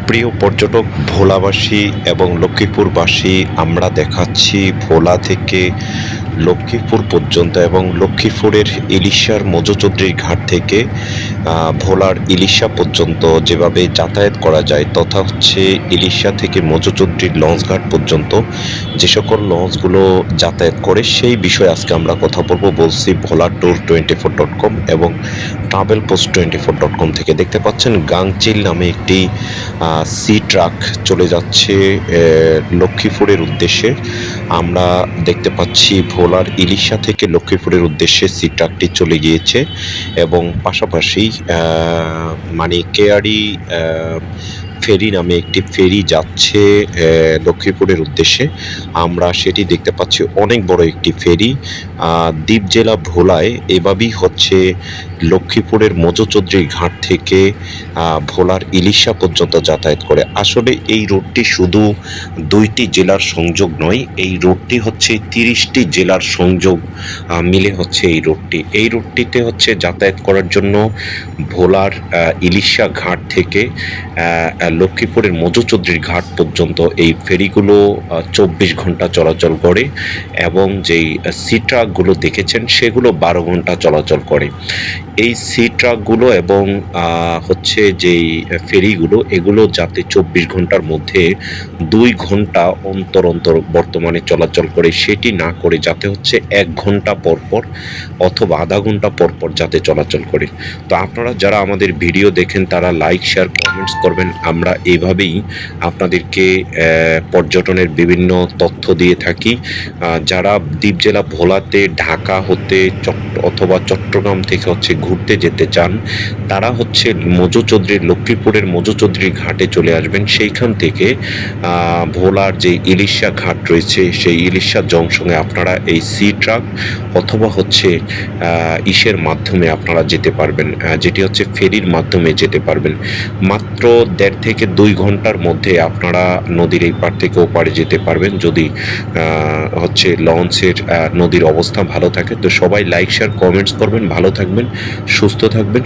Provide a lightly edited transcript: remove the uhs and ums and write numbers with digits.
প্রিয় পর্যটক ভোলাবাসী এবং লক্ষ্মীপুরবাসী, আমরা দেখাচ্ছি ভোলা থেকে লক্ষ্মীপুর পর্যন্ত এবং লক্ষ্মীপুরের ইলিশার মজুচৌধুরী ঘাট থেকে ভোলার ইলিশা পর্যন্ত যেভাবে যাতায়াত করা যায়, তথা হচ্ছে ইলিশা থেকে মজুচৌধুরীর লঞ্চঘাট পর্যন্ত যে সকল লঞ্চগুলো যাতায়াত করে সেই বিষয়ে আজকে আমরা কথা বলবো। বলছি ভোলা ট্যুর 24.com এবং ট্রাভেল পোস্ট 24.com থেকে। দেখতে পাচ্ছেন গাংচিল নামে একটি সি ট্রাক চলে যাচ্ছে লক্ষ্মীপুরের উদ্দেশ্যে। আমরা দেখতে পাচ্ছি ভোলার ইলিশা থেকে লক্ষ্মীপুরের উদ্দেশ্যে সি ট্রাকটি চলে গিয়েছে এবং পাশাপাশি মানে কেয়ারি ফেরি নামে একটি ফেরি যাচ্ছে লক্ষ্মীপুরের উদ্দেশ্যে। আমরা সেটি দেখতে পাচ্ছি, অনেক বড় একটি ফেরি। দ্বীপ জেলা ভোলায় এভাবেই হচ্ছে লক্ষ্মীপুরের মজুচৌধুরী ঘাট থেকে ভোলার ইলিশা পর্যন্ত যাতায়াত করে। আসলে এই রুটটি শুধু 2টি জেলার সংযোগ নয়, এই রুটটি হচ্ছে 30টি জেলার সংযোগ মিলে হচ্ছে এই রুটটি। এই রুটটিতে হচ্ছে যাতায়াত করার জন্য ভোলার ইলিশা ঘাট থেকে লক্ষ্মীপুরের মজুচৌধুরী ঘাট পর্যন্ত এই ফেরিগুলো 24 ঘন্টা চলাচল করে এবং যেই সি ট্রাকগুলো দেখেছেন সেগুলো 12 ঘন্টা চলাচল করে। এই সি ট্রাকগুলো এবং হচ্ছে যেই ফেরিগুলো, এগুলো যাতে 24 ঘন্টার মধ্যে 2 ঘন্টা অন্তর অন্তর বর্তমানে চলাচল করে, সেটি না করে যাতে হচ্ছে 1 ঘন্টা পর পর অথবা আধা ঘন্টা পর পর যাতে চলাচল করে। তো আপনারা যারা আমাদের ভিডিও দেখেন তারা লাইক, শেয়ার, কমেন্টস করবেন। আমরা এইভাবেই আপনাদেরকে পর্যটনের বিভিন্ন তথ্য দিয়ে থাকি। যারা দ্বীপ জেলা ভোলাতে ঢাকা হতে অথবা চট্টগ্রাম থেকে হচ্ছে ঘুরতে যেতে চান, তারা হচ্ছে মজুচৌধুরীর লক্ষ্মীপুরের মজুচৌধুরী ঘাটে চলে আসবেন। সেইখান থেকে ভোলার যে ইলিশা ঘাট রয়েছে সেই ইলিশা জংশনে আপনারা এই সি ট্রাক অথবা হচ্ছে ইসের মাধ্যমে আপনারা যেতে পারবেন, যেটি হচ্ছে ফেরির মাধ্যমে যেতে পারবেন। মাত্র 1.5 থেকে 2 ঘন্টার মধ্যে আপনারা নদীর এই পার থেকে ওপারে যেতে পারবেন, যদি হচ্ছে লঞ্চের নদীর অবস্থা ভালো থাকে। তো সবাই লাইক, শেয়ার, কমেন্টস করবেন। ভালো থাকবেন, সুস্থ থাকবেন।